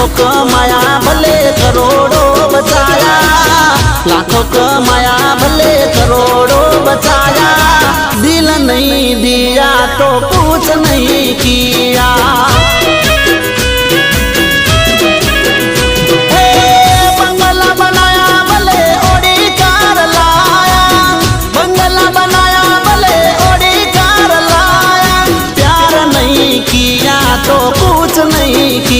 लाखों कमाया भले करोड़ों बचाया, लाखों कमाया भले करोड़ों बचाया, दिल नहीं दिया तो कुछ नहीं किया। बंगला बनाया भले ओडी कार लाया, बंगला बनाया भले ओडी कार लाया, प्यार नहीं किया तो कुछ नहीं किया।